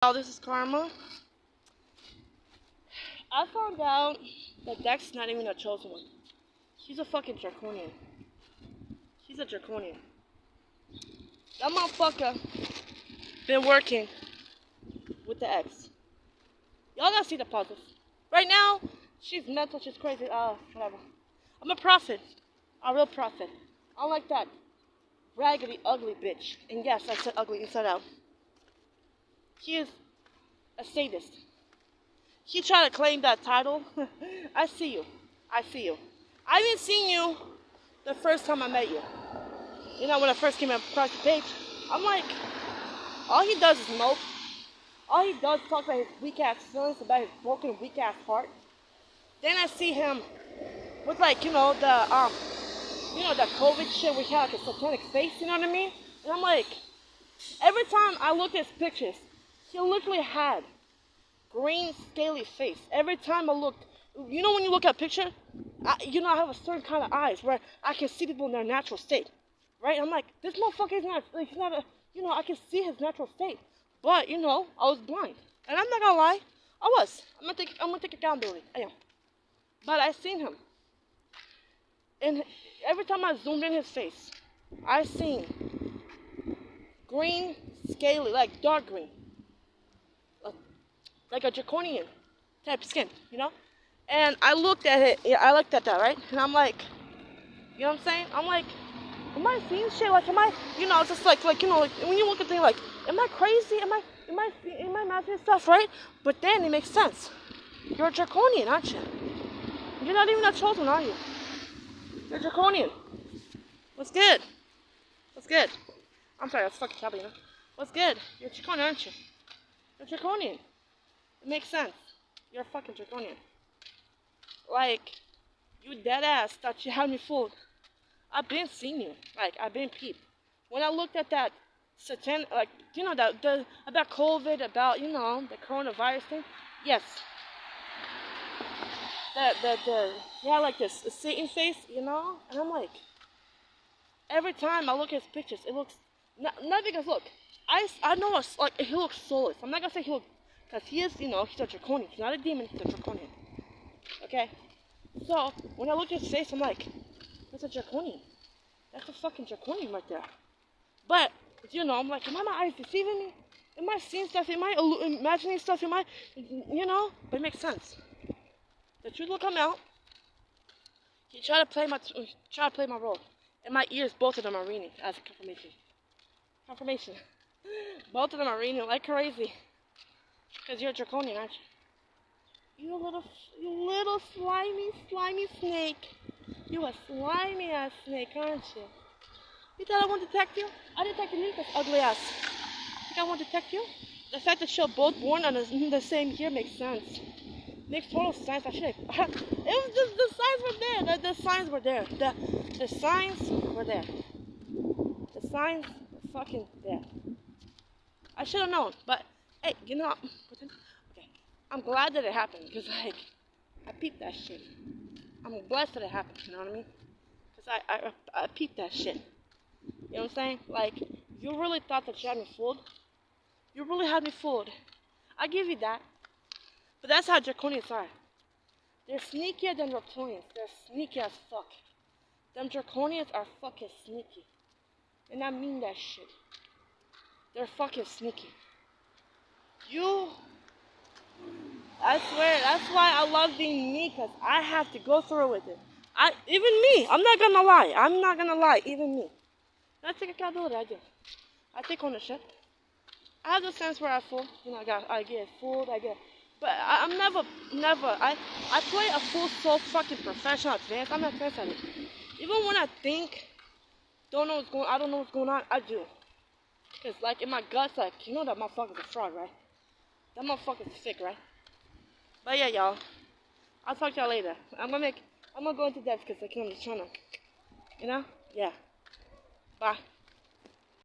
Oh, this is Karma. I found out that Dex not even a chosen one. She's a fucking Draconian. She's a Draconian. That motherfucker been working with the ex. Y'all gotta see the positive. Right now, she's mental, she's crazy. Whatever. I'm a prophet. A real prophet. Unlike that raggedy, ugly bitch. And yes, I said ugly inside out. She is a sadist. She tried to claim that title. I see you. I see you. I didn't see you the first time I met you. You know, when I first came across the page, I'm like, all he does is mope. All he does is talk about his weak ass feelings, about his broken, weak ass heart. Then I see him with like, the COVID shit where he had like a satanic face, you know what I mean? And I'm like, every time I look at his pictures, he literally had green, scaly face. Every time I looked, when you look at a picture, I have a certain kind of eyes where I can see people in their natural state, right? I'm like, this motherfucker is not, he's not I can see his natural state. But, I was blind. And I'm not gonna lie, I was. I'm gonna take accountability. I am. But I seen him. And every time I zoomed in his face, I seen green, scaly, like dark green. Like a Draconian type skin, And I looked at it, I looked at that, right? And I'm like, you know what I'm saying? I'm like, am I seeing shit? Like, am I, just like when you look at things like, am I crazy? Am I imagining stuff, right? But then it makes sense. You're a Draconian, aren't you? You're not even a chosen, are you? You're a Draconian. What's good? What's good? I'm sorry, that's fucking tabby, What's good? You're a Draconian, aren't you? You're a Draconian. It makes sense. You're a fucking Draconian. Like, you dead ass thought you had me fooled. I've been seeing you. Like, I've been peeped. When I looked at that about COVID, about, the coronavirus thing, yes. Like this Satan face, And I'm like, every time I look at his pictures, it looks, not because, look, I know it's like, he looks soulless. I'm not gonna say he looks, because he is, he's a Draconian. He's not a demon, he's a Draconian. Okay? So, when I look at his face, I'm like, that's a Draconian. That's a fucking Draconian right there. But, I'm like, am my eyes deceiving me? Am I seeing stuff? Am I imagining stuff? But it makes sense. The truth will come out. He tried to play my role. And my ears, both of them are ringing as a confirmation. Confirmation. Both of them are ringing like crazy. Because you're a Draconian, aren't you? You little slimy snake. You a slimy ass snake, aren't you? You thought I won't detect you? I detected you, this ugly ass. Think I won't detect you? The fact that you're both born on the same year makes sense. Makes total sense. I should have. It was just the signs were there. The signs were there. The signs were there. The signs were fucking there. I should have known, but hey, okay. I'm glad that it happened because I peeped that shit. I'm blessed that it happened. You know what I mean? Because I peeped that shit. You know what I'm saying? Like, you really thought that you had me fooled. You really had me fooled. I give you that. But that's how Draconians are. They're sneakier than Reptilians. They're sneaky as fuck. Them Draconians are fucking sneaky. And I mean that shit. They're fucking sneaky. I swear, that's why I love being me, because I have to go through with it. Even me, I'm not gonna lie, even me. I take accountability, I do. I take ownership. I have the sense where I fool, I get fooled, but I'm never, I play a full soul fucking professional advanced, I'm not advanced at it. Even when I think, I don't know what's going on, I do. Because, like, in my guts, like, that motherfucker's a fraud, right? That motherfucker's fake, right? But yeah, y'all. I'll talk to y'all later. I'm gonna go into depth because I'm just trying to, yeah. Bye.